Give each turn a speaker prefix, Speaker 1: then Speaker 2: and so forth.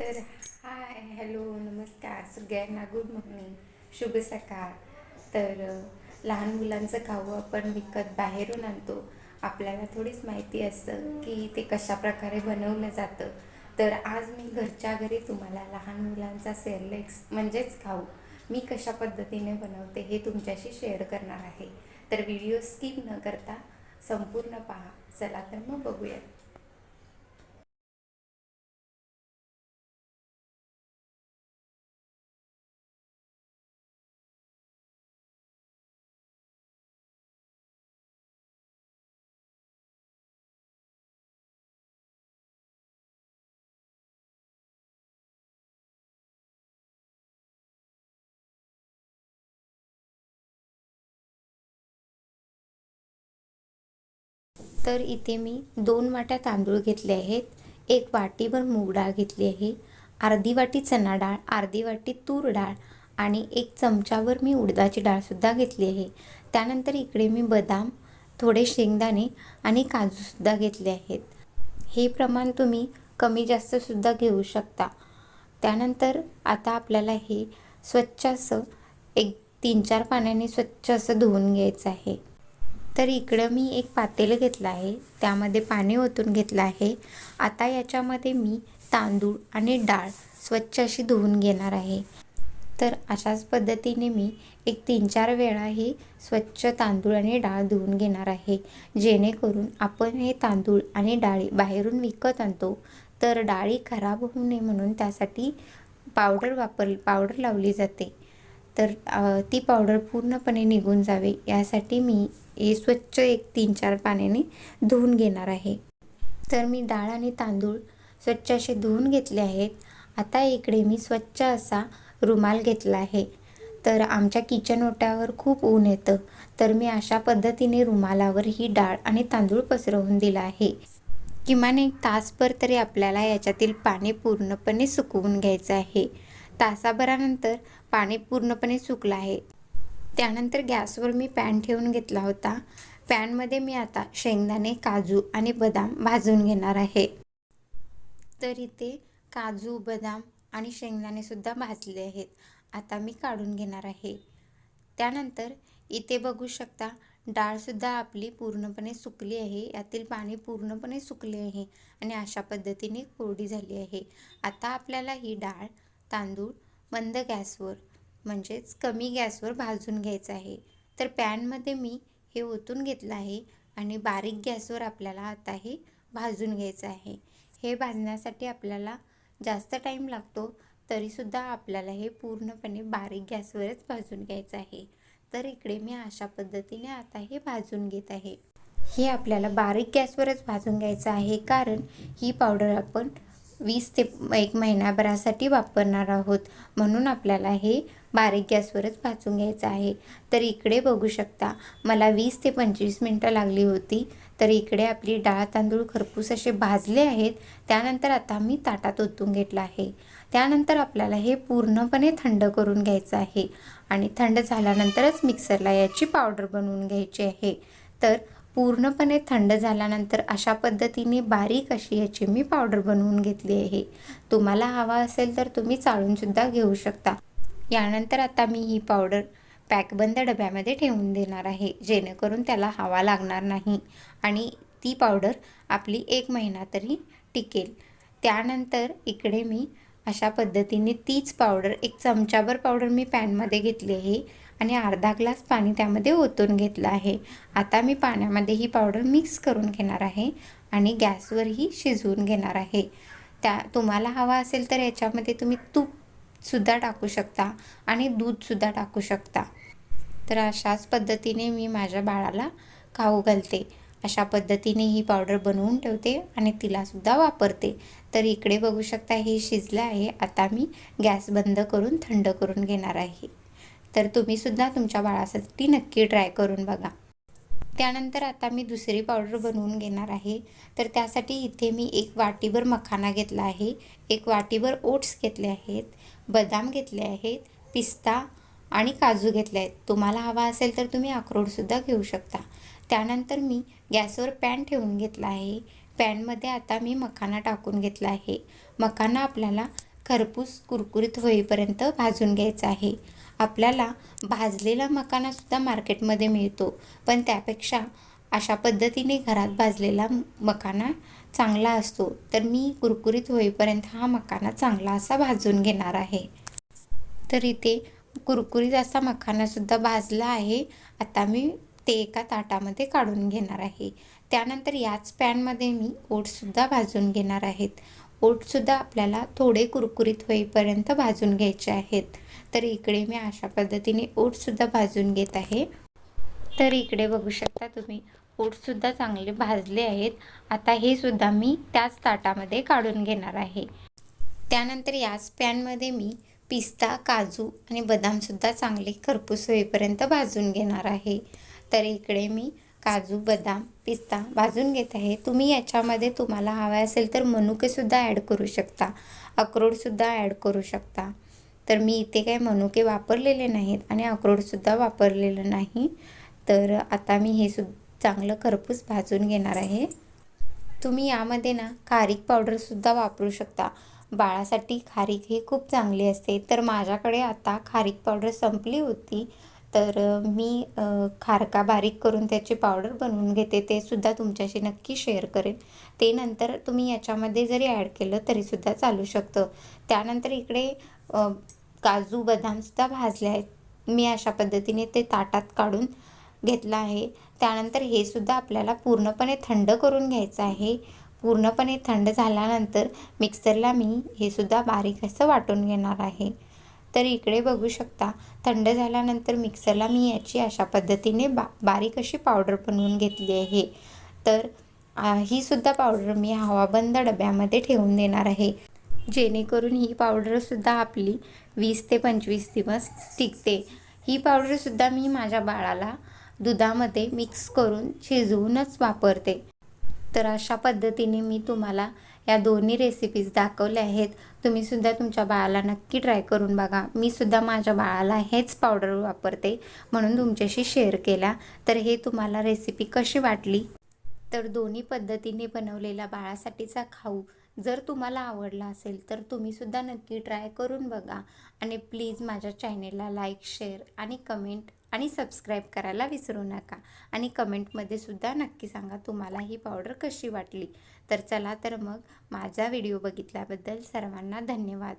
Speaker 1: तर hi hello नमस्कार सगळ्यांना, गुड मॉर्निंग, शुभ सकाळ. तर लहान मुलांचं खाऊ आपण विकत बाहेरून आणतो. आपल्याला थोडीच माहिती असतं की ते कशा प्रकारे बनवलं जातं. तर आज मी घरच्या घरी तुम्हाला लहान मुलांचा सेरेलॅक्स म्हणजेच खाऊ मी कशा पद्धतीने बनवते हे तुमच्याशी शेअर करणार आहे. तर व्हिडिओ स्किप न करता संपूर्ण पहा. चला तर मग बघूया. तर इथे मी 2 वाट्या तांदूळ घेतले आहेत, 1 वाटीभर मूग डाळ घेतली आहे, अर्धी वाटी चणा डाळ, अर्धी वाटी तूर डाळ आणि 1 चमचाभर मी उडदाची डाळसुद्धा घेतली आहे. त्यानंतर इकडे मी बदाम, थोडे शेंगदाणे आणि काजूसुद्धा घेतले आहेत. हे प्रमाण तुम्ही कमी जास्तसुद्धा घेऊ शकता. त्यानंतर आता आपल्याला हे स्वच्छ असं एक 3-4 पाण्याने स्वच्छ असं धुवून घ्यायचं आहे. तर इकडं मी एक पातेलं घेतलं आहे, त्यामध्ये पाणी ओतून घेतलं आहे. आता याच्यामध्ये मी तांदूळ आणि डाळ स्वच्छ अशी धुवून घेणार आहे. तर अशाच पद्धतीने मी एक 3-4 वेळा हे स्वच्छ तांदूळ आणि डाळ धुवून घेणार आहे, जेणेकरून आपण हे तांदूळ आणि डाळी बाहेरून विकत आणतो तर डाळी खराब होऊ नये म्हणून त्यासाठी पावडर लावली जाते. तर ती पावडर पूर्णपणे निघून जावे यासाठी मी हे स्वच्छ एक 3-4 पाण्याने धुवून घेणार आहे. तर मी डाळ आणि तांदूळ स्वच्छ असे धुवून घेतले आहेत. आता इकडे मी स्वच्छ असा रुमाल घेतला आहे. तर आमच्या किचन ओट्यावर खूप ऊन येतं, तर मी अशा पद्धतीने रुमालावर ही डाळ आणि तांदूळ पसरवून दिला आहे. किमान 1 तासभर तरी आपल्याला याच्यातील पाणी पूर्णपणे सुकवून घ्यायचं आहे. तासाभरानंतर पाणी पूर्णपणे सुकलं आहे. त्यानंतर गॅसवर मी पॅन ठेवून घेतला होता. पॅनमध्ये मी आता शेंगदाणे, काजू आणि बदाम भाजून घेणार आहे. तर इथे काजू, बदाम आणि शेंगदाणेसुद्धा भाजले आहेत. आता मी काढून घेणार आहे. त्यानंतर इथे बघू शकता डाळसुद्धा आपली पूर्णपणे सुकली आहे. यातील पाणी पूर्णपणे सुकले आहे आणि अशा पद्धतीने कोरडी झाली आहे. आता आपल्याला ही डाळ, तांदूळ मंद गॅसवर म्हणजेच कमी गॅसवर भाजून घ्यायचं आहे. तर पॅनमध्ये मी हे ओतून घेतलं आहे आणि बारीक गॅसवर आपल्याला आता हे भाजून घ्यायचं आहे. हे भाजण्यासाठी आपल्याला जास्त टाईम लागतो, तरीसुद्धा आपल्याला हे पूर्णपणे बारीक गॅसवरच भाजून घ्यायचं आहे. तर इकडे मी अशा पद्धतीने आता हे भाजून घेत आहे. हे आपल्याला बारीक गॅसवरच भाजून घ्यायचं आहे, कारण ही पावडर आपण 20 ते 1 महिन्याभरासाठी वापरणार आहोत, म्हणून आपल्याला हे बारीक गॅसवरच भाजून घ्यायचं आहे. तर इकडे बघू शकता मला 20 ते 25 मिनटं लागली होती. तर इकडे आपली डाळ, तांदूळ खरपूस असे भाजले आहेत. त्यानंतर आता मी ताटात ओतून घेतलं आहे. त्यानंतर आपल्याला हे पूर्णपणे थंड करून घ्यायचं आहे आणि थंड झाल्यानंतरच मिक्सरला याची पावडर बनवून घ्यायची आहे. तर पूर्णपणे थंड झाल्यानंतर अशा पद्धतीने बारीक अशी याची मी पावडर बनवून घेतली आहे. तुम्हाला हवा असेल तर तुम्ही चाळूनसुद्धा घेऊ शकता. यानंतर आता मी ही पावडर पॅकबंद डब्यामध्ये ठेवून देणार आहे, जेणेकरून त्याला हवा लागणार नाही आणि ती पावडर आपली 1 महिना तरी टिकेल. त्यानंतर इकडे मी अशा पद्धतीने तीच पावडर 1 चमचाभर पावडर मी पॅनमध्ये घेतली आहे आणि अर्धा ग्लास पाणी त्यामध्ये ओतून घेतलं आहे. आता मी पाण्यामध्ये ही पावडर मिक्स करून घेणार आहे आणि गॅसवरही शिजवून घेणार आहे. तुम्हाला हवा असेल तर याच्यामध्ये तुम्ही तूपसुद्धा टाकू शकता आणि दूधसुद्धा टाकू शकता. तर अशाच पद्धतीने मी माझ्या बाळाला खाऊ घालते. अशा पद्धतीने ही पावडर बनवून ठेवते आणि तिलासुद्धा वापरते. तर इकडे बघू शकता हे शिजलं आहे. आता मी गॅस बंद करून थंड करून घेणार आहे. तर तुम्हीसुद्धा तुमच्या बाळासाठी नक्की ट्राय करून बघा. त्यानंतर आता मी दुसरी पावडर बनवून घेणार आहे. तर त्यासाठी इथे मी 1 वाटीभर मखाना घेतला आहे, 1 वाटीभर ओट्स घेतले आहेत, बदाम घेतले आहेत, पिस्ता आणि काजू घेतले आहेत. तुम्हाला हवा असेल तर तुम्ही अक्रोडसुद्धा घेऊ शकता. त्यानंतर मी गॅसवर पॅन ठेवून घेतला आहे. पॅनमध्ये आता मी मखाना टाकून घेतला आहे. मखाना आपल्याला खरपूस कुरकुरीत होईपर्यंत भाजून घ्यायचा आहे. आपल्याला भाजलेला मकानासुद्धा मार्केटमध्ये मिळतो, पण त्यापेक्षा अशा पद्धतीने घरात भाजलेला मकाना चांगला असतो. तर मी कुरकुरीत होईपर्यंत हा मकाना चांगला असा भाजून घेणार आहे. तर इथे कुरकुरीत असा मखानासुद्धा भाजला आहे. आता मी ते एका ताटामध्ये काढून घेणार आहे. त्यानंतर याच पॅनमध्ये मी ओट्ससुद्धा भाजून घेणार आहेत. ओट्ससुद्धा आपल्याला थोडे कुरकुरीत होईपर्यंत भाजून घ्यायचे आहेत. तर इकडे मी अशा पद्धतीने ओट्ससुद्धा भाजून घेत आहे. तर इकडे बघू शकता तुम्ही ओट्ससुद्धा चांगले भाजले आहेत. आता हे सुद्धा मी त्याच ताटामध्ये काढून घेणार आहे. त्यानंतर याच पॅनमध्ये मी पिस्ता, काजू आणि बदामसुद्धा चांगले खरपूस होईपर्यंत भाजून घेणार आहे. तर इकडे मी काजू, बदाम, पिस्ता भाजून घेत आहे. तुम्ही याच्यामध्ये तुम्हाला हवे असेल तर मनुकेसुद्धा ॲड करू शकता, अक्रोडसुद्धा ॲड करू शकता. तर मी इथे काही मनुके वापरलेले नाहीत आणि अक्रोडसुद्धा वापरलेलं नाही. तर आता मी हे चांगलं खरपूस भाजून घेणार आहे. तुम्ही यामध्ये ना खारीक पावडरसुद्धा वापरू शकता. बाळासाठी खारीक ही खूप चांगली असते. तर माझ्याकडे आता खारीक पावडर संपली होती, तर मी खारका बारीक करून त्याची पावडर बनवून घेते. ते सुद्धा तुमच्याशी नक्की शेअर करेन. ते नंतर तुम्ही याच्यामध्ये जरी ॲड केलं तरीसुद्धा चालू शकतं. त्यानंतर इकडे काजू, बदामसुद्धा भाजले आहेत. मी अशा पद्धतीने ते ताटात काढून घेतलं आहे. त्यानंतर हे सुद्धा आपल्याला पूर्णपणे थंड करून घ्यायचं आहे. पूर्णपणे थंड झाल्यानंतर मिक्सरला मी हे सुद्धा बारीक असं वाटून घेणार आहे. तर इकडे बघू शकता थंड झाल्यानंतर मिक्सरला मी याची अशा पद्धतीने बारीक अशी पावडर बनवून घेतली आहे. तर ही सुद्धा पावडर मी हवाबंद डब्यामध्ये ठेवून देणार आहे, जेणेकरून ही पावडरसुद्धा आपली 20 ते 25 दिवस टिकते. ही पावडरसुद्धा मी माझ्या बाळाला दुधामध्ये मिक्स करून शिजवूनच वापरते. तर अशा पद्धतीने मी तुम्हाला या दोन्ही रेसिपीज दाखवल्या आहेत. तुम्हीसुद्धा तुमच्या बाळाला नक्की ट्राय करून बघा. मी सुद्धा माझ्या बाळाला हेच पावडर वापरते, म्हणून तुमच्याशी शेअर केला. तर हे तुम्हाला रेसिपी कशी वाटली? तर दोन्ही पद्धतीने बनवलेला बाळासाठीचा खाऊ जर तुम्हाला आवडला असेल तर तुम्हीसुद्धा नक्की ट्राय करून बघा. आणि प्लीज माझ्या चॅनेलला लाईक, शेअर आणि कमेंट आणि सबस्क्राईब करायला विसरू नका. आणि कमेंटमध्ये सुद्धा नक्की सांगा तुम्हाला ही पावडर कशी वाटली. तर चला तर मग माझा व्हिडिओ बघितल्याबद्दल सर्वांना धन्यवाद.